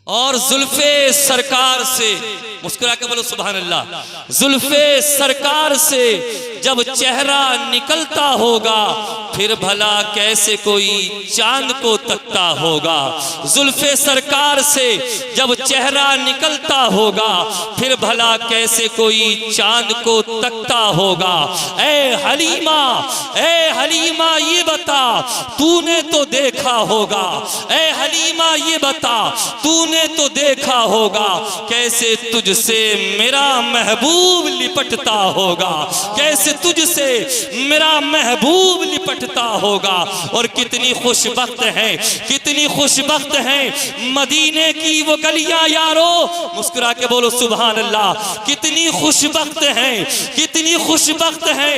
और जुल्फे सरकार से, मुस्कुरा के बोलो सुभान अल्लाह, जुल्फे सरकार से जब चेहरा निकलता होगा फिर भला कैसे कोई चांद को तकता होगा। जुल्फे सरकार से जब चेहरा निकलता होगा फिर भला कैसे कोई चांद को तकता होगा। ए हलीमा ये बता तूने तो देखा होगा, ए हलीमा ये बता तूने तो देखा होगा कैसे तुझसे मेरा महबूब लिपटता होगा, कैसे तुझसे मेरा महबूब लिपटता होगा। और कितनी खुशबख्त है, कितनी खुशबख्त है मदीने की वो गलियां यारो, मुस्कुरा के बोलो सुभान अल्लाह। कितनी खुशबख्त है, कितनी खुशबख्त है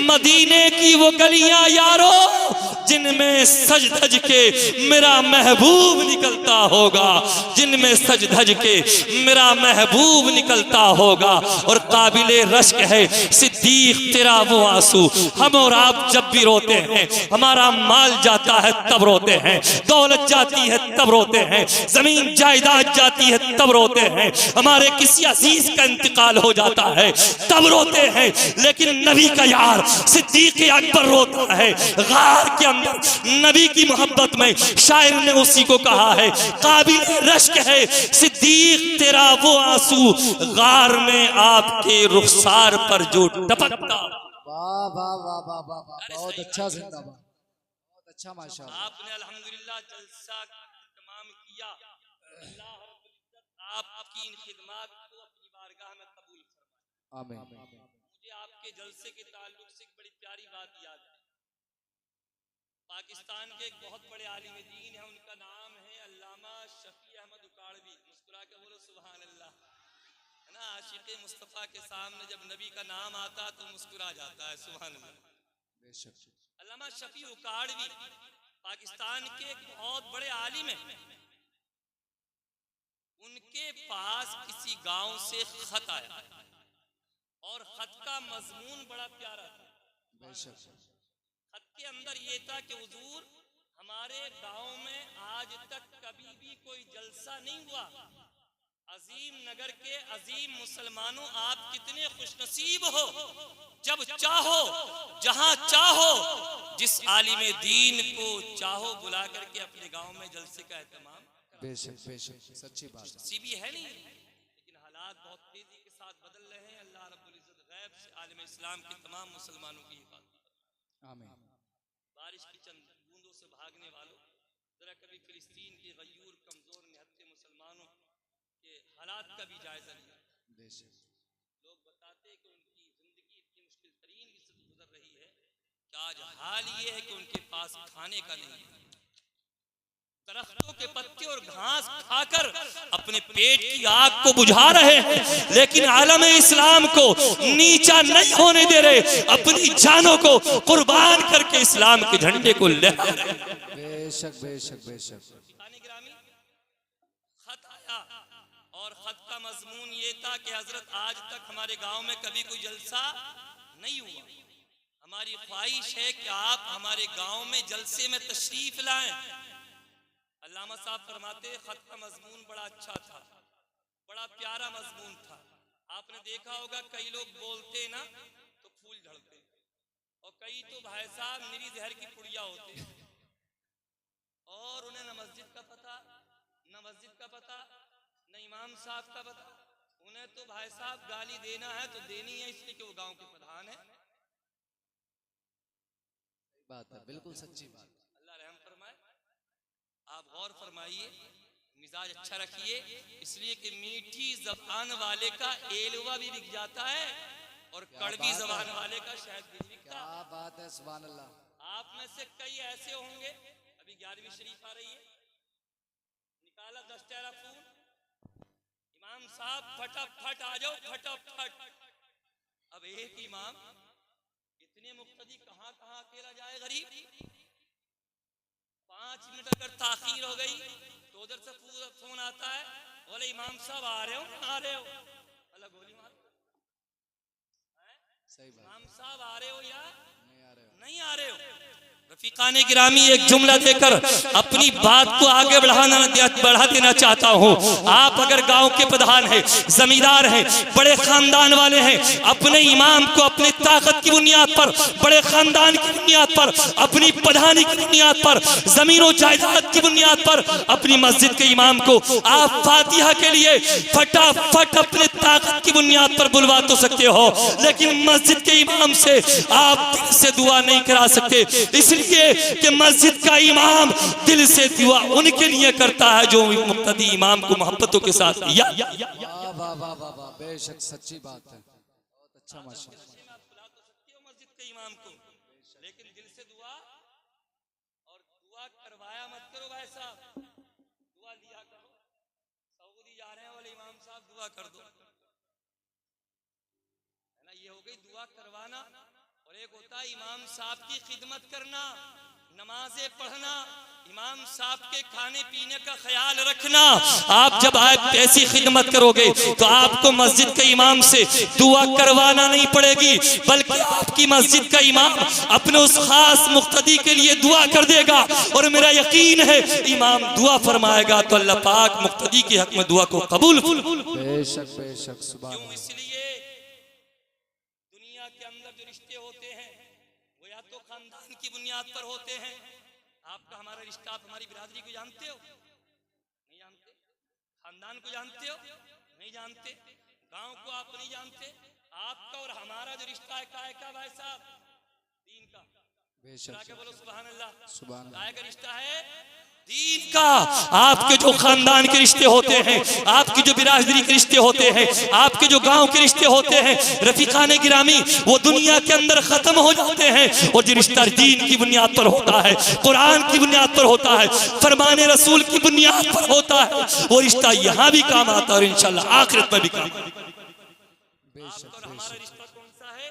मदीने की वो गलियां यारो जिनमें सज धज के मेरा महबूब निकलता होगा, जिनमें सज धज के मेरा महबूब निकलता होगा। और काबिले रश्क है सिद्दीक तेरा वो आंसू, हम और आप जब भी रोते हैं, हमारा माल जाता है तब रोते हैं, दौलत जाती है तब रोते हैं, जमीन जायदाद जाती है तब रोते हैं, हमारे किसी अजीज का इंतकाल हो जाता है तब रोते हैं। लेकिन नबी का यार सिद्दीक अकबर रोता है गार के अंदर नबी की मोहब्बत में। शायर ने उसी को कहा है, काबिल रश्क है सिद्दीक तेरा वो आंसू गार में आपके रुखसार पर जो टपकता। वाह वाह वाह वाह वाह, बहुत अच्छा जिंदाबाद, बहुत अच्छा माशाअल्लाह। आपने अल्हम्दुलिल्लाह जलसा तमाम किया, अल्लाह रब्बुल इज्जत आपकी इन खिदमत को अपनी बारगाह में कबूल फरमाए। आमीन। मुझे आपके जलसे के ताल्लुक से एक बड़ी प्यारी बात याद है। पाकिस्तान के एक बहुत बड़े आलिम दीन है, उनका नाम है अल्लामा शफी अहमद उकाड़वी। मुस्कुरा के बोलो सुभान अल्लाह। है ना, आशिक़े मुस्तफ़ा के सामने जब नबी का नाम आता तो मुस्कुरा जाता है, सुभान अल्लाह। अल्लामा शफी उकाड़वी पाकिस्तान के एक बहुत बड़े आलिम है। उनके पास किसी गांव से खत आया और खत का मजमून बड़ा प्यारा था। खत के अंदर ये था कि हुजूर हमारे गांव में आज तक कभी भी कोई जलसा नहीं हुआ। अजीम नगर के अजीम मुसलमानों, आप कितने खुशनसीब हो, जब चाहो जहां चाहो जिस आलिम दीन को चाहो बुला करके अपने गांव में जलसे का एहतमाम। बेशक बेशक सच्ची बात है। सी भी है नहीं, लेकिन हालात बहुत तेजी के साथ बदल रहे हैं। अल्लाह रब्बुल इज्जत गैब से आलिम इस्लाम के तमाम मुसलमानों की हिफाजत। आमीन। बारिश की चंद बूंदों से भागने वालों, जरा कभी फिलिस्तीन के गयूर कमजोर निहत्ते मुसलमानों के हालात का भी जायजा लिया। लोग बताते हैं कि उनकी जिंदगी इतनी मुश्किल तरीन से गुजर रही है कि आज हाल ये है कि उनके पास खाने का नहीं है। दरख्तों के पत्ते और घास खाकर अपने पेट की आग को बुझा रहे हैं, लेकिन आलम इस्लाम को नीचा नहीं होने दे रहे, अपनी जानों को कुर्बान करके इस्लाम के झंडे को लहरा रहे। बेशक बेशक बेशक। खत आया और खत का मजमून ये था कि हजरत आज तक हमारे गांव में कभी कोई जलसा नहीं हुआ। हमारी ख्वाहिश है कि आप हमारे गांव में जलसे में तशरीफ लाएं। अल्लामा साहब फरमाते खत का मजमून बड़ा अच्छा था, बड़ा प्यारा मजमून था। आपने देखा होगा कई लोग बोलते ना तो फूल झड़ते, और कई तो भाई साहब मेरी जहर की पुड़िया होते, और उन्हें न मस्जिद का पता, न मस्जिद का पता, न इमाम साहब का पता। उन्हें तो भाई साहब गाली देना है तो देनी है, इसलिए कि वो गांव के प्रधान है। बात है, बिल्कुल सच्ची बात। अल्लाह रहम फरमाए। आप गौर फरमाइए, मिजाज अच्छा रखिए, इसलिए कि मीठी जबान वाले का एलवा भी बिक जाता है और कड़वी जबान वाले का शहद भी बिकता। क्या बात है, सुभान अल्लाह। आप में से कई ऐसे होंगे, अभी 11वीं शरीफ आ रही है, निकाला 10 टेरा फूल, इमाम साहब फटाफट आ जाओ फटाफट। अब एक इमाम इतने मुक्तदी कहां कहां अकेला जाए गरीब। 5 मिनट अगर ताखीर हो गई तो उधर से पूरा फोन आता है, बोले इमाम साहब आ रहे हो ना आ रहे हो, अलग गोली मार। सही बात। इमाम साहब आ रहे हो या नहीं आ रहे हो? नहीं आ रहे हो। रफीकाने गिरामी एक जुमला देकर अपनी बात को आगे बढ़ा देना चाहता हूँ। आप अगर गांव के प्रधान हैं, जमींदार हैं, बड़े खानदान वाले हैं, अपने इमाम को अपनी ताकत की बुनियाद पर, बड़े खानदान की बुनियाद पर, अपनी प्रधानी की बुनियाद पर, जमीनों जायदाद की बुनियाद पर अपनी मस्जिद के इमाम को आप फातिहा के लिए फटाफट अपने ताकत की बुनियाद पर बुलवा तो सकते हो, लेकिन मस्जिद के इमाम से आप दिल से दुआ नहीं करा सकते। इसलिए कि मस्जिद का इमाम दिल से दुआ उनके लिए करता है जो मुक्तदी इमाम को मोहब्बतों के साथ या वाह वाह वाह वाह, बेशक सच्ची बात है, बहुत अच्छा माशाअल्लाह। मस्जिद के इमाम को, लेकिन दिल से दुआ और दुआ करवाया मत करो भाई साहब, दुआ लिया करो। सऊदी जा रहे हैं वाले इमाम साहब दुआ कर दो, है ना, ये हो गई दुआ करवाना। और एक होता है इमाम साहब की खिदमत करना, नमाजें पढ़ना, इमाम साहब के खाने पीने का ख्याल रखना। आप जब आप ऐसी खिदमत करोगे तो आपको मस्जिद के इमाम से दुआ करवाना नहीं पड़ेगी, बल्कि आपकी मस्जिद का इमाम अपने उस खास मुक्तदी के लिए दुआ कर देगा। और मेरा यकीन है इमाम दुआ फरमाएगा तो अल्लाह पाक मुक्तदी के हक में दुआ को कबूल। बेशक बेशक, सुभान अल्लाह। इसलिए दुनिया के अंदर जो रिश्ते होते हैं वो या तो खानदान की बुनियाद पर होते हैं। आपका हमारा रिश्ता, आप हमारी बिरादरी को जानते हो नहीं जानते, खानदान को जानते हो नहीं जानते, गांव को आप नहीं जानते। आपका और हमारा जो रिश्ता है काय का भाई साहब, दीन का। बेशक, बोलो सुभान अल्लाह। सुभान अल्लाह। काय का रिश्ता है? दीन का। आपके जो खानदान के रिश्ते होते हैं, आपकी जो बिरादरी के रिश्ते होते हैं, आपके जो गांव के रिश्ते होते हैं, रफीकाने गिरामी, वो दुनिया के अंदर खत्म हो जाते हैं। और जो रिश्ता दीन की बुनियाद पर होता है, कुरान की बुनियाद पर होता है, फरमाने रसूल की बुनियाद पर होता है, वो रिश्ता यहाँ भी काम आता है और इंशाल्लाह आखिरत में भी काम। बेशक हमारा रिश्ता कौन सा है?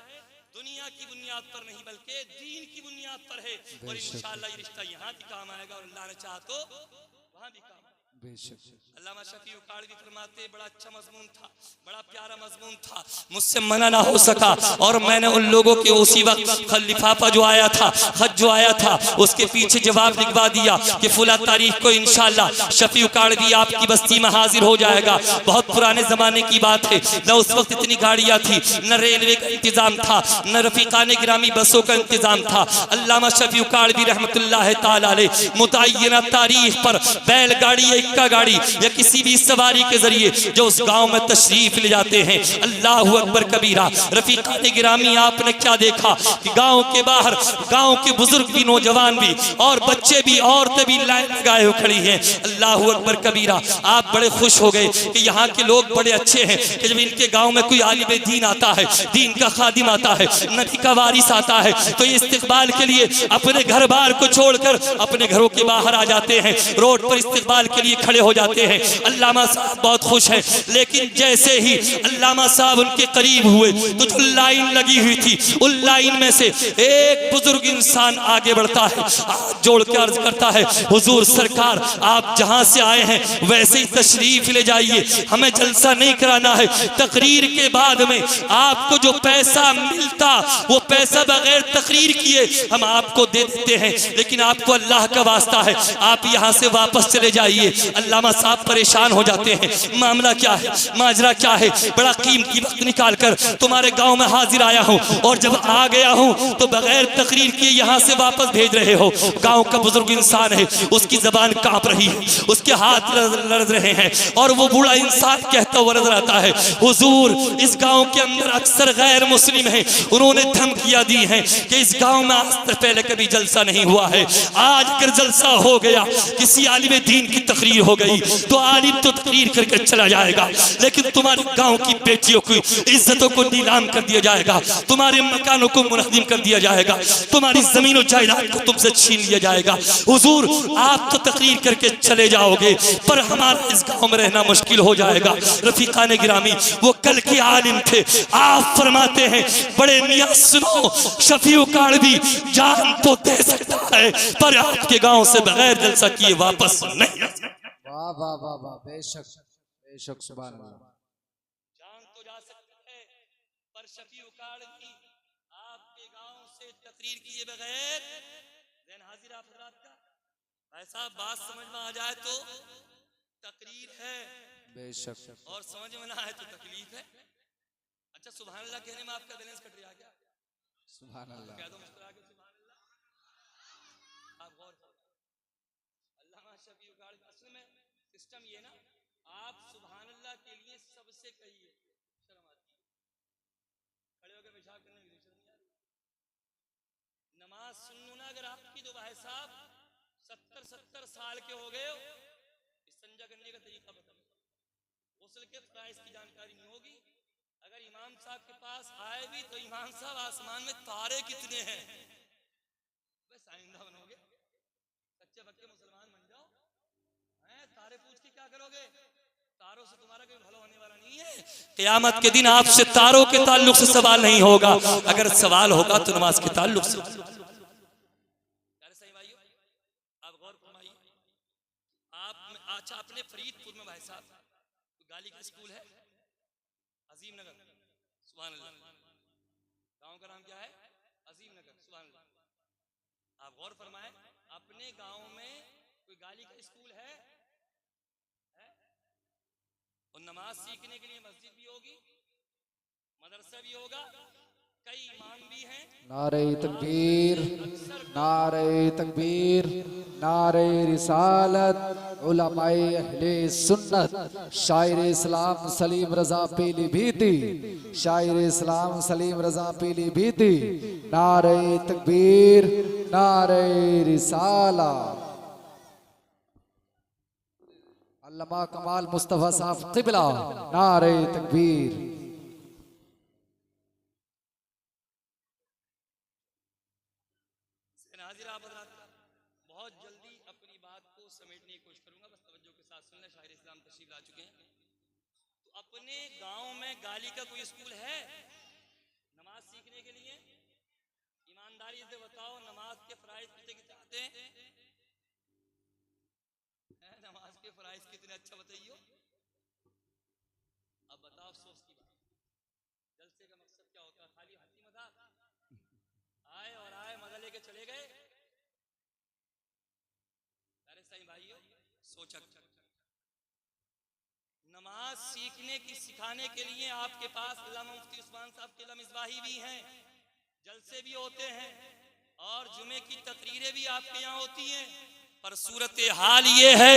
दुनिया की बुनियाद पर नहीं बल्कि दीन की बुनियाद पर है। और इंशाल्लाह ये रिश्ता यहाँ भी काम आएगा और अल्लाह ने चाहा तो वहाँ भी काम। बेशक। अल्लामा शफी उकाड़वी फरमाते बड़ा अच्छा मजमून था, बड़ा प्यारा मजमून था, मुझसे मना ना हो सका। और मैंने उन लोगों के उसी वक्त लिफाफा जो आया था, खत जो आया था, उसके पीछे जवाब लिखवा दिया कि फुला तारीख को इंशाल्लाह शफी उकाड़वी आपकी बस्ती में हाजिर हो जाएगा। बहुत पुराने जमाने की बात है, न उस वक्त इतनी गाड़ियां थी, न रेलवे का इंतजाम था, न रफीकाने गिरामी बसों का इंतजाम था। अल्लामा शफी उकाड़वी रहमतुल्लाह ताला अलैह मुतय्यना तारीख पर बैलगाड़ी, इक्का गाड़ी या किसी भी सवारी के जरिए जो उस गांव में तशरीफ ले जाते हैं, अल्लाह अकबर कबीरा। रफीकाने गिरामी, आपने क्या देखा कि गांव के बाहर गांव के बुजुर्ग भी, नौजवान भी और बच्चे भी, औरतें भी लाइन लगाए हुए खड़ी हैं। अल्लाह अकबर कबीरा। आप बड़े खुश हो गए कि यहाँ के लोग बड़े अच्छे हैं कि जब इनके गांव में कोई आलिम दीन आता है, दीन का खादिम आता है, नबी का वारिस आता है, तो ये इस्तिकबाल के लिए अपने घर बार को छोड़कर अपने घरों के बाहर आ जाते हैं, रोड पर इस्तिकबाल के लिए खड़े हो जाते हैं। अल्लामा साहब बहुत खुश हैं। लेकिन जैसे ही अल्लामा साहब उनके करीब हुए तो जो लाइन लगी हुई थी, उन लाइन में से एक बुजुर्ग इंसान आगे बढ़ता है, हाथ जोड़ के अर्ज करता है, हुजूर सरकार, आप जहां से आए हैं वैसे ही तशरीफ ले जाइए, हमें जलसा नहीं कराना है। तकरीर के बाद में आपको जो पैसा मिलता वो पैसा बगैर तकरीर किए हम आपको दे देते हैं, लेकिन आपको अल्लाह का वास्ता है आप यहाँ से वापस चले जाइए। अल्लामा साहब परेशान हो जाते हैं, मामला क्या है, माजरा क्या है, बड़ा कीमती वक्त निकाल कर तुम्हारे गांव में हाजिर आया हूं और जब आ गया हूं तो बगैर तकरीर किए यहां से वापस भेज रहे हो। गांव का बुजुर्ग इंसान है, उसकी जबान कांप रही है, उसके हाथ लरज रहे हैं और वो बूढ़ा इंसान कहता हुआ नजर आता है, हुजूर इस गांव के अंदर अक्सर गैर मुस्लिम हैं, उन्होंने धमकियां दी हैं कि इस गांव में आज तक पहले कभी जलसा नहीं हुआ है, आज अगर जलसा हो गया, किसी आलिम दीन की तकरीर हो गई तो आलिम तो तकरीर करके चला जाएगा, लेकिन तुम्हारे गांव की बेटियों की इज्जतों को नीलाम कर दिया जाएगा, तुम्हारे मकानों को मुनहदिम कर दिया जाएगा, तुम्हारी जमीन और जायदाद को तुमसे छीन लिया जाएगा। हुजूर आप तो तकरीर करके चले जाओगे पर हमारा इस गांव में रहना मुश्किल हो जाएगा। रफीकाने गिरामी वो कल के आलिम थे, आप फरमाते हैं बड़े मियां सुनो, शफी उकाड़वी जान तो दे सकता है पर आपके गांव से बगैर जलसा किए वापस नहीं। वाह वाह वाह वाह, बेशक बेशक, सुभान अल्लाह। जान तो जा सकता है पर शफी उकाड़वी आपके गांव से तकरीर किए बगैर जैन हाजिर आप हजरात का भाई साहब बात समझ में आ जाए तो तकरीर है बेशक और समझ में ना आए तो तकलीफ है। अच्छा सुभान अल्लाह कहने में आपका बैलेंस कट रहा क्या? सुभान अल्लाह। कह दो मुस्कुरा के सुभान अल्लाह। आप गौर करो अल्लामा शफी उगाड़ असल में सिस्टम ये ना आप सुभान अल्लाह के लिए सबसे कहिए शर्म आती है, खड़े होकर पेशाब करने की शर्म नहीं आती। नमाज सुन लो ना अगर आपकी तो भाई साहब 70 साल के हो गए हो इस्तिंजा करने का तरीका बताओ, गुस्ल के फराइज की जानकारी नहीं होगी। अगर इमाम साहब के पास आए भी तो इमाम साहब आसमान में तारे कितने हैं, बस आइंदा बनोगे सच्चे पक्के मुसलमान बन जाओ। तारे पूछ के क्या करोगे? तारों से तुम्हारा कोई भला होने वाला नहीं है। क़यामत के दिन आपसे तारों के ताल्लुक से सवाल नहीं होगा, अगर सवाल होगा तो नमाज के ताल्लुक से। सही भाइयों आप गौर फरमाइए। आप अच्छा अपने फरीदपुर में भाई साहब गाली का स्कूल है अजीम नगर, सुभान अल्लाह। गांव का नाम क्या है? अजीम नगर, सुभान अल्लाह। आप गौर फरमाए अपने गांव में कोई गाली का स्कूल है? और नमाज सीखने के लिए मस्जिद भी होगी, मदरसा भी होगा, कई इमाम भी हैं। नारे तकबीर, नारे तकबीर, नारे रिसालत, उलमाए अहले सुन्नत, शायर इस्लाम सलीम रजा पीलीभीती, शायर इस्लाम सलीम रजा पीलीभीती, नारे तकबीर, नारे रिसालत। अल्लामा कमाल मुस्तफा साहब क़िबला, नारे तकबीर। बहुत जल्दी अपनी बात को समेटने की कोशिश करूंगा, बस तवज्जो के साथ सुन ले। शायर इस्लाम तशरीफ ला चुके हैं। तो अपने गांव में गाली का कोई स्कूल है नमाज सीखने के लिए? ईमानदारी से बताओ नमाज के फराइज कितने आते हैं? नमाज के फराइज कितने अच्छा बताइयो। अब बताओ अफसोस की बात, जलसे का मकसद क्या होता है? खाली हंसी मजाक, आए और आए मजा लेके चले गए। अरे सही भाइयों सोचा नमाज सीखने की सिखाने के लिए आपके पास अल्लामा मुफ्ती उस्मान साहब के मिसबाही भी हैं, जलसे भी होते हैं और जुमे की तकरीरें भी आपके यहाँ होती हैं। पर सूरत हाल ये है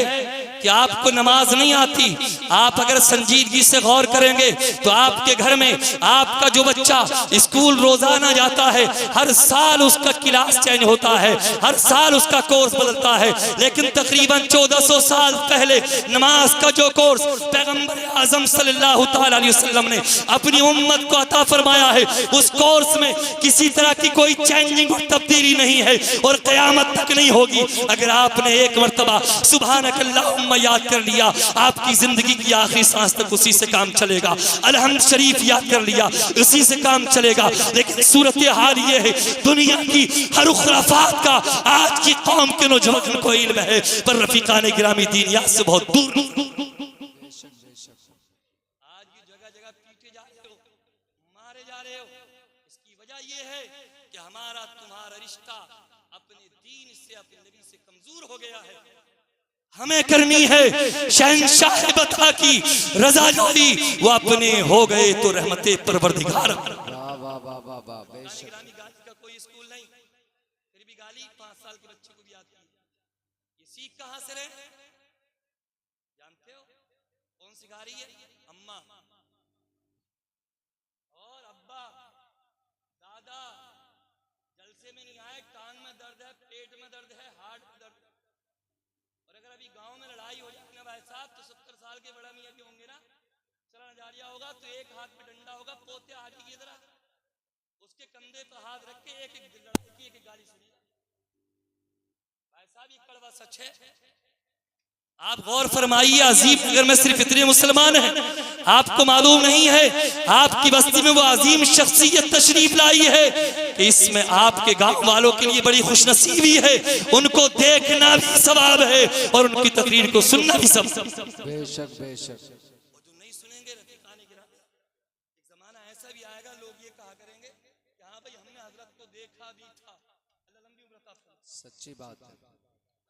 कि आपको नमाज नहीं आती। आप अगर संजीदगी से गौर करेंगे तो आपके घर में आपका जो बच्चा स्कूल रोजाना जाता है, हर साल उसका क्लास चेंज होता है, हर साल उसका कोर्स बदलता है, लेकिन तकरीबन 1400 साल पहले नमाज का जो कोर्स पैगंबर आजम सल्लल्लाहु अलैहि वसल्लम ने अपनी उम्मत को अता फरमाया है, उस कोर्स में किसी तरह की कोई चेंजिंग और तब्दीली नहीं है और क़यामत तक नहीं होगी। अगर आपने एक मर्तबा सुभानकल्लाहुम्मा याद कर लिया, आपकी जिंदगी की आखिरी सांस तक उसी से काम चलेगा। अलहम्द शरीफ याद कर लिया, उसी से काम चलेगा। लेकिन सूरत हाल ये है दुनिया की हर खुराफात का आज की कौम के नौजवान को इल्म है, पर रफीकाने गिरामी दीन याद से बहुत दूर। आज की जगह जगह पीटे जा रहे हो, मारे जा रहे हो, इसकी वजह ये है कि हमारा तुम्हारा रिश्ता अपने दीन से अपने नबी से कमजोर हो गया है। हमें करनी है शहंशाह बता की रजा जोई, वो अपने हो गए तो रहमते परवरदिगार। वाह वाह वाह वाह वाह बेशक। गाली का कोई स्कूल नहीं, फिर भी गाली 5 साल के बच्चे को भी आती है। ये सीख कहां से रहे जानते हो? कौन सिखा रही है? अम्मा और अब्बा, दादा। जलसे में नहीं आए, टांग में दर्द है, पेट में दर्द है, हार्ट में दर्द है। और अगर अभी गांव में लड़ाई हो जाए ना भाई साहब, तो 70 साल के बड़ा मियां भी होंगे ना, चला जारिया होगा तो एक हाथ में डंडा होगा, पोते आ जाइए जरा, उसके कंधे पर हाथ रख के एक एक गाली सुनिए भाई साहब। ये कड़वा सच है। आप गौर फरमाइए, अजीम नगर में सिर्फ इतने मुसलमान हैं, आपको मालूम नहीं है आपकी बस्ती में वो अजीम शख्सियत तशरीफ लाई है कि इसमें आपके गांव वालों के लिए बड़ी खुशनसीबी है। उनको देखना भी सवाब है और उनकी तकरीर को सुनना भी सवाब। बेशक बेशक। वो जो नहीं सुनेंगे रफीकाने गिरामी, एक जमाना ऐसा भी आएगा लोग ये कहा करेंगे कि हाँ भाई हमने हजरत को देखा भी था, अल्लाह लंबी उम्र अता फरमाए। सच्ची बात है,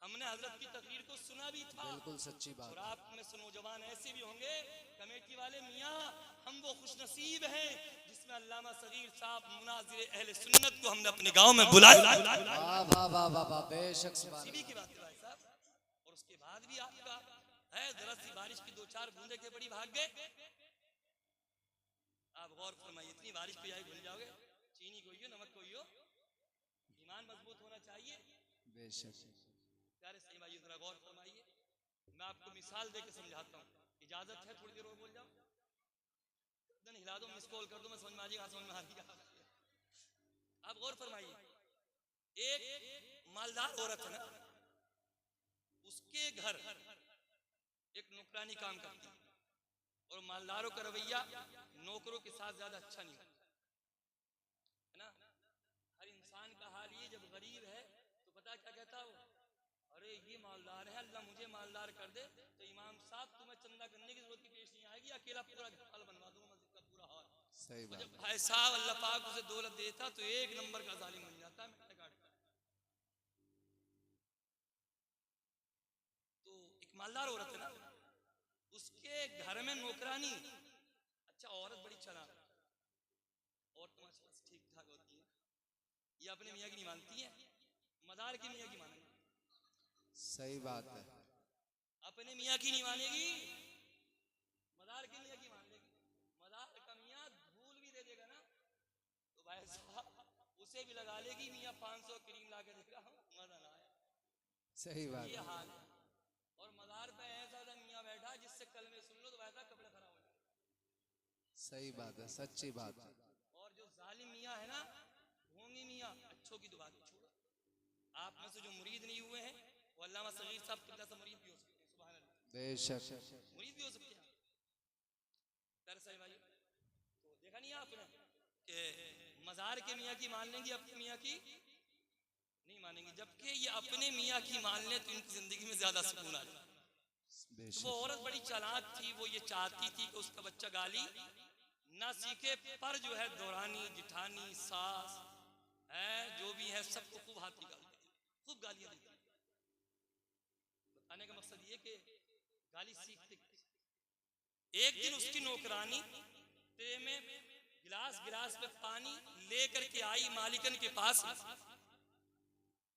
हमने हजरत की तकरीर को सुना भी था। बिल्कुल सच्ची बात और है। आप में से नौजवान ऐसे भी होंगे, कमेटी वाले मियाँ हम वो खुशनसीब हैं जिसमें अल्लामा सगीर साहब मुनाजिर अहले सुन्नत को हमने अपने गांव में बुलाया। वाह वाह वाह वाह वाह, बेशक सुभान सीबी की बात है भाई साहब। और उसके बाद भी आपका है जरा सी बारिश की 2-4 बूंदे के बड़ी भाग गए। आप गौर फरमाइए, इतनी बारिश पे जाए भूल जाओगे। चीनी कोई हो, नमक कोई हो, ईमान मजबूत होना चाहिए। अल्लाह, बेशक। प्यारे सही भाई जरा गौर फरमाइए, मैं आपको मिसाल देके समझाता हूँ। इजाजत है थोड़ी देर और बोल जाओ? गर्दन हिला दो, मिस कॉल कर दो, मैं समझ में आ जाएगा, समझ में आ जाएगा। आप गौर फरमाइए, एक मालदार औरत है ना, उसके घर एक नौकरानी काम करती है। और मालदारों का रवैया नौकरों के साथ ज्यादा अच्छा नहीं होता है ना। हर इंसान का हाल ये, जब गरीब है तो पता क्या कहता हो, अरे ये मालदार है, अल्लाह मुझे मालदार कर दे तो इमाम साहब तुम्हें चंदा करने की जरूरत की पेश नहीं आएगी, अकेला पूरा हाल बनवा दूंगा, मस्जिद का पूरा हाल। सही बात। जब भाई साहब अल्लाह पाक उसे दौलत देता तो एक नंबर का जालिम बन जाता है, मैं काटता। तो एक मालदार औरत है ना, उसके घर में नौकरानी। अच्छा, औरत बड़ी चालाक, और तो माशाल्लाह ठीक ठाक होती है। ये अपने मियाँ की नहीं मानती है, मदार की मियाँ की मानेगी। सही बात है। अपने मियाँ की नहीं मानेगी, मदार की मियाँ की मान लेगी। मदार का मियाँ धूल भी दे देगा ना तो भाई साहब उसे भी लगा लेगी, मियाँ 500 क्रीम ला के देगा, मजा ना आया। सही बात ये है। हाल है। और मदार पे ऐसा मियाँ बैठा जिससे कल में सुन लो तो वैसा कपड़े खराब हो जाए। सही बात है, सच्ची बात है। और जो जालिम मियाँ है ना, ढोंगी मियाँ, अच्छों की तो बात छोड़ो। आप में से जो मुरीद नहीं हुए हैं वो अल्लामा सगीर साहब किबला से मुरीद भी हो सकते हैं। सुभान अल्लाह, बेशक। मुरीद भी हो सकते हैं। प्यारे साहिब भाई, तो देखा नहीं आपने कि मजार के मियाँ की मान लेंगी, अपने मियाँ की नहीं मानेंगी। जबकि ये अपने मियाँ की मान ले तो इनकी जिंदगी में ज्यादा सुकून आ जाए। तो वो औरत बड़ी चालाक थी, वो ये चाहती थी कि उसका बच्चा गाली ना सीखे, पर जो है दौरानी, जिठानी, सास है, जो भी है सबको खूब हाथ निकालती, खूब गालियां देती। बताने का मकसद ये कि गाली सीखते। एक दिन उसकी नौकरानी ट्रे में गिलास गिलास में पानी लेकर के आई मालिकन के पास।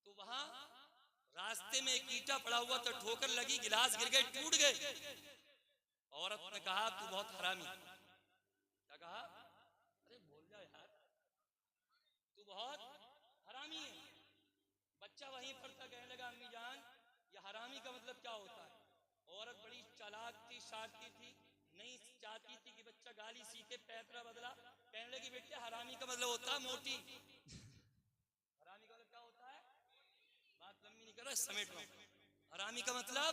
तो वहां रास्ते में एक ईंटा पड़ा हुआ था, ठोकर लगी, गिलास गिर गए, टूट गए। औरत ने कहा तू बहुत हरामी। क्या कहा? अरे बोल जा यार, तू बहुत हरामी है। बच्चा वहीं पर था, कहने लगा अम्मी जान ये हरामी का मतलब क्या होता है? औरत बड़ी चालाक थी, शातिर थी, नहीं चाहती थी कि बच्चा गाली सीखे, पैतरा बदला। कहने लगी बेटे हरामी का मतलब होता है मोटी। हरामी का मतलब क्या होता है? बात लंबी नहीं कर रहा, समेट रहा हूं। हरामी का मतलब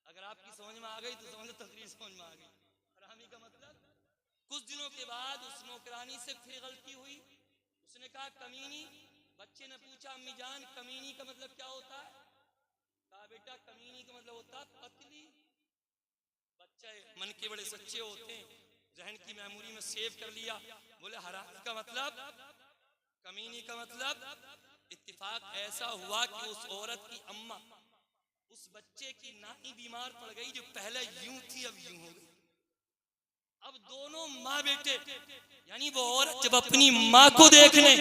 अगर आपकी समझ में आ गई तो समझ लो तकरीर समझ में आ गई। हरामी का मतलब। कुछ दिनों के बाद उस नौकरानी से फिर गलती हुई, उसने कहा कमीनी। बच्चे ने पूछा अम्मी जान कमीनी का मतलब क्या होता है? कहा बेटा कमीनी का मतलब होता है पतली। बच्चे मन के बड़े सच्चे होते हैं, जहन की मेमोरी में सेव कर लिया। बोले हरामी का मतलब, कमीनी का मतलब। इत्तेफाक ऐसा हुआ कि उस औरत की अम्मा उस बच्चे की नानी बीमार पड़ गई, जो पहले यूं थी अब यूं हो गई। अब दोनों माँ बेटे, यानी वो औरत जब अपनी माँ को देखने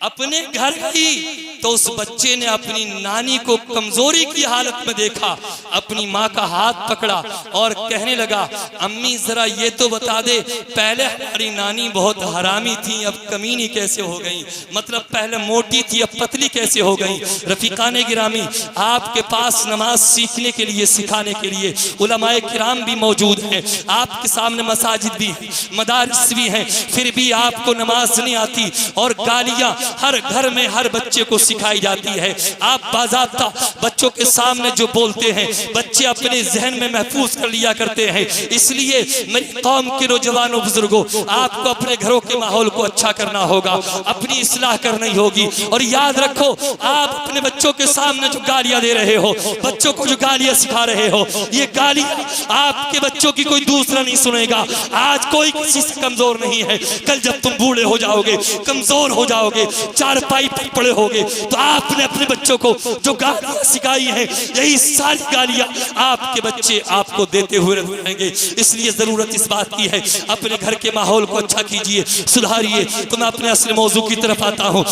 अपने घर गई तो उस बच्चे ने अपनी नानी को कमजोरी की हालत में देखा, अपनी माँ का हाथ पकड़ा और कहने लगा अम्मी जरा ये तो बता दे, पहले हमारी नानी बहुत हरामी थी, अब कमीनी कैसे हो गई? मतलब पहले मोटी थी अब पतली कैसे हो गई? रफीकाने गिरामी, आपके पास नमाज सीखने के लिए, सिखाने के लिए उलमाए किराम भी मौजूद हैं, आपके सामने मसाजिद भी हैं, मदारिस भी हैं, फिर भी आपको नमाज नहीं आती और गालियां हर घर में हर बच्चे को सिखाई जाती है। आप बाज़ाब्ता बच्चों के सामने जो बोलते हैं बच्चे अपने जहन में महफूज कर लिया करते हैं। इसलिए मेरी कौम के नौजवानों बुजुर्गों, आपको अपने घरों के माहौल को अच्छा करना होगा, अपनी इस्लाह करनी होगी। और याद रखो, आप अपने बच्चों के सामने जो गालियां दे रहे हो, बच्चों को जो गालियां सिखा रहे हो, ये गालियां आपके बच्चों की कोई दूसरा नहीं सुनेगा, आज कोई किसी से कमजोर नहीं है। कल जब तुम बूढ़े हो जाओगे, कमजोर हो जाओगे, चारपाई पर पड़े होगे, तो आपने अपने बच्चों को जो गालियां सिखाई हैं, यही सारी गालियां आपके बच्चे आपको देते हुए रहेंगे। इसलिए जरूरत इस बात की है, अपने घर के माहौल को अच्छा कीजिए, सुधारिए। तो मैं अपने असली मौजू की तरफ आता हूँ।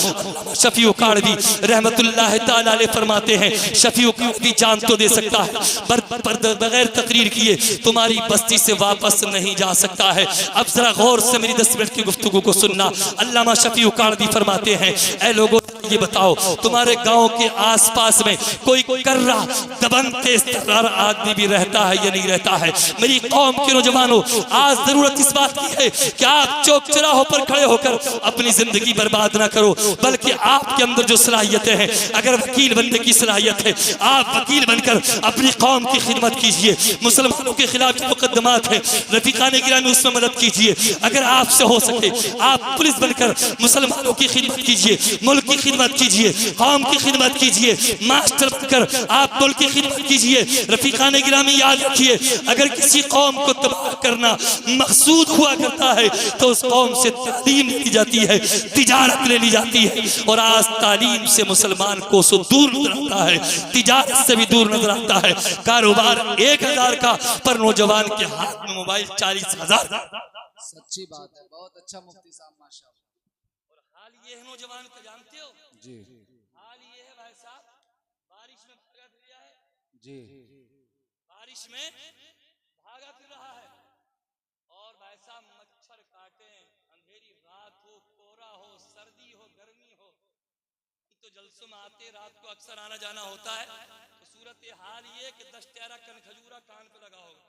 शफी काड़वी रहमतुल्लाह ताला अलैह फरमाते हैं, शफी काड़वी जान तो दे सकता है पर बगैर तकरीर किए तुम्हारी बस्ती से वापस नहीं जा सकता है। अब जरा गौर से मेरी 10 मिनट की गुफ्तगू को सुनना। अल्लामा शफी काड़वी फरमाते हैं, ऐ लोगों ये बताओ, तुम्हारे गांव के आसपास में कोई कर्रा दबंग तेज तर्रार आदमी भी रहता है या नहीं रहता है? मेरी कौम के नौजवानों, आज जरूरत इस बात की है कि आप चौक चौराहों पर खड़े होकर अपनी जिंदगी बर्बाद ना करो, बल्कि आपके अंदर जो सलाहियतें हैं, अगर वकील बनने की सलाहियत है, आप वकील बनकर अपनी कौम की खिदमत कीजिए। मुसलमानों के खिलाफ जो मुकदमात है, रफीकाने गिरामी उसमें मदद कीजिए। अगर आपसे हो सके आप पुलिस बनकर मुसलमानों की खिदमत कीजिए, मुल्क की खिदमत कीजिए, कौम की खिदमत कीजिए। मास्टर बनकर आप मुल्क की खिदमत कीजिए। रफीकाने गिरामी याद रखिए, अगर किसी कौम को तबाह करना मकसूद हुआ करता है तो उस कौम से तालीम ली जाती है, तिजारत ले ली जाती है। और आज तालीम से मुसलमान को सो दूर नजर आता है, तिजारत से भी दूर नजर आता है। कारोबार 1000 का, पर नौजवान के हाथ में मोबाइल 40,000। सच्ची बात है, बहुत अच्छा मुफ्ती साहब, माशाअल्लाह। और हाल ये है नौजवान का, जानते हो जी हाल ये है भाई साहब, बारिश में भागा फिर रहा है, जी बारिश में भागा फिर रहा है। और भाई साहब मच्छर काटे, अंधेरी रात हो, कोहरा हो, सर्दी हो, गर्मी हो, तो जलसों में आते रात को अक्सर आना जाना होता है। तो सूरत हाल ये कि 10 टेरा कन खजूरा कान पे लगा होगा,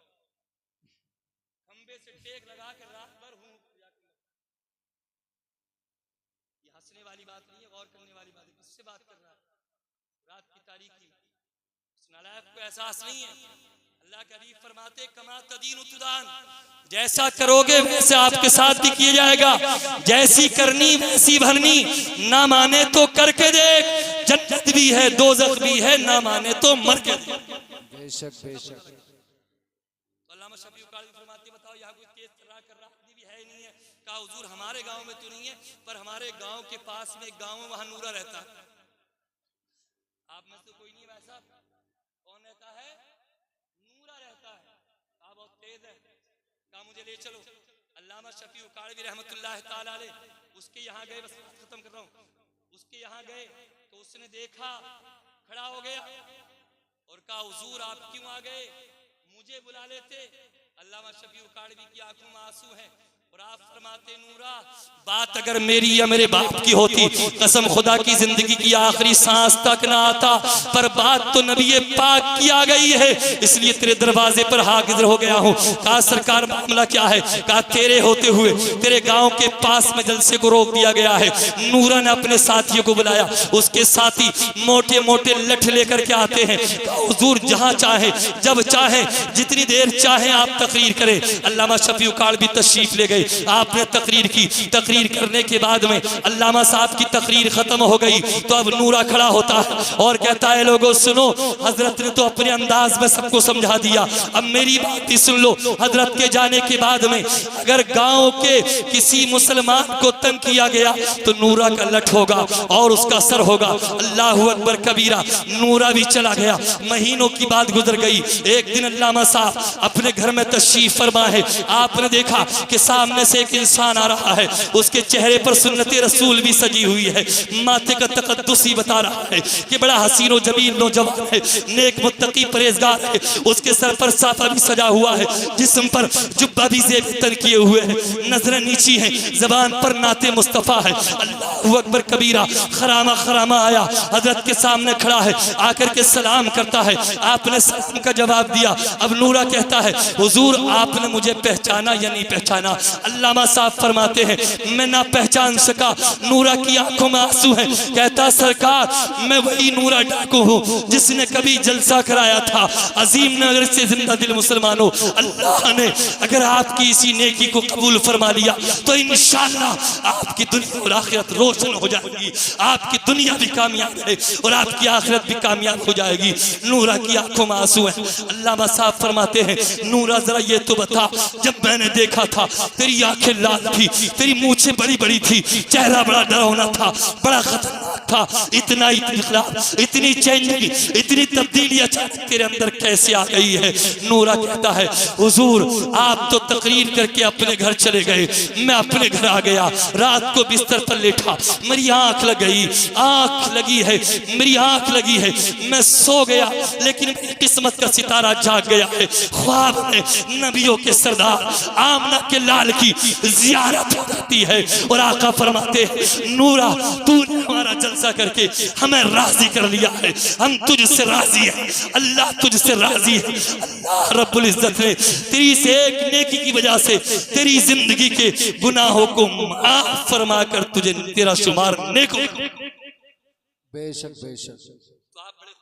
खंबे से टेक लगा के रात भर हूं। ये हंसने वाली बात नहीं है, गौर करने वाली बात है। किससे बात कर रहा है? रात की तारीकी। इस नालायक को एहसास नहीं है। अल्लाह के हबीब फरमाते, कमा तदीन तुदान, जैसा करोगे वैसे आपके साथ भी किया जाएगा। जैसी करनी वैसी भरनी, ना माने तो करके देख, जन्नत भी है दोज़ख भी है, ना माने तो मर के देख। बेशक बेशक। तो अल्लामा शफी काड़वी फरमाते, बताओ यहाँ कोई तेज तर्रार कर रहा आदमी भी है नहीं है? कहा हुजूर हमारे गांव में तो नहीं है, पर हमारे गांव के पास में एक गांव है, वहां नूरा रहता है। आप में से कोई नहीं है वैसा? कौन रहता है? नूरा रहता है। कहा बहुत तेज है। कहा मुझे ले चलो। अल्लामा शफी काड़वी रहमतुल्लाह ताला अलैह उसके यहाँ गए, बस खत्म कर रहा हूँ। उसके यहाँ गए तो उसने देखा, खड़ा हो गया और कहा हुजूर आप क्यों आ गए? मुझे बुला लेते। अल्लामा शफी काड़वी की आंखों में आंसू हैं और आप फरमाते, नूरा बात अगर मेरी या मेरे बाप की होती, कसम खुदा की जिंदगी की आखिरी सांस तक ना आता, पर बात तो नबी पाक की आ गई है, इसलिए तेरे दरवाजे पर हाजिर हो गया हूँ। कहा सरकार मामला क्या है? कहा तेरे होते हुए तेरे गांव के पास में जलसे को रोक दिया गया है। नूरा ने अपने साथियों को बुलाया, उसके साथी मोटे मोटे लठ लेकर के आते हैं। हुजूर जहां चाहे, जब चाहे, जितनी देर चाहे आप तकरीर करें। अल्लामा शफी काड़वी तशरीफ ले गए, आपने तकरीर की। तकरीर करने के बाद में अल्लामा साहब की तकरीर खत्म हो गई तो अब नूरा खड़ा होता है और कहता है, लोगों सुनो, हजरत ने तो अपने अंदाज में सबको समझा दिया, अब मेरी बात भी सुन लो। हजरत के जाने के बाद में अगर गांव के किसी मुसलमान को तंग किया गया तो नूरा का लठ होगा और उसका सर होगा। अल्लाहु अकबर कबीरा। नूरा भी चला गया। महीनों की बात गुजर गई। एक दिन अल्लामा साहब अपने घर में तशरीफ फरमा है। आपने देखा कि सामने से एक इंसान आ रहा है, उसके चेहरे पर सुन्नते रसूल भी सजी हुई है, माथे का तकद्दुस ही बता रहा है कि बड़ा हसीन और जमील नौजवान है, नेक मुत्तकी परहेजगार है। उसके सर पर साफा भी सजा हुआ है, जिस्म पर जुब्बा भी ज़ेब किए हुए है, नजरें नीची हैं, जबान पर नाते मुस्तफ़ा है। अल्लाहु अकबर कबीरा। खरामा खरामा आया, हजरत के सामने खड़ा है, आकर के सलाम करता है। आपने सलाम का जवाब दिया। अब नूरा कहता है, हुजूर आपने मुझे पहचाना या नहीं पहचाना? अल्लामा साहब फरमाते हैं मैं ना पहचान सका, नूरा की आंखों में आंसू है। कहता सरकार मैं वही नूरा डाकू हूँ जिसने कभी जलसा कराया था अजीम नगर से। जिंदा दिल मुसलमानों, अल्लाह ने अगर आपकी इसी नेकी को कबूल फरमा लिया तो इंशाअल्लाह आपकी दुनिया और आखिरत रोशन हो जाएगी। आपकी दुनिया भी कामयाब है और आपकी आखिरत भी कामयाब हो जाएगी। नूरा की आंखों में आंसू है। अल्लामा साहब फरमाते हैं नूरा जरा ये तो बता, जब मैंने देखा था तेरी आंखें लाल थी, तेरी मूछें बड़ी बड़ी थी, चेहरा बड़ा डरावना था, बड़ा खतरनाक था, इतना इख्लास, इतनी चेंजिंग, इतनी तब्दीली अचानक तेरे अंदर कैसे आ गई है? नूरा कहता है हुजूर आप तो तकरीर करके अपने घर चले गए, मैं अपने घर आ गया, रात को बिस्तर पर लेटा, मेरी आंख लग गई, आंख लगी है, मेरी आंख लगी है, मैं सो गया लेकिन मेरी किस्मत का सितारा जाग गया है। ख्वाब में नबियों के सरदार आमना के लाल की जियारत हो जाती है और आका फरमाते हैं नूरा तूने हमारा जलसा करके हमें राजी कर लिया है, हम तुझसे राजी हैं, अल्लाह तुझसे राजी है। अल्लाह रब्बुल इज्जत ने तेरी से एक नेकी की वजह से तेरी जिंदगी के गुनाहों को माफ फरमा कर तुझे तेरा शुमार नेकों। बेशक बेशक। तो आप बड़े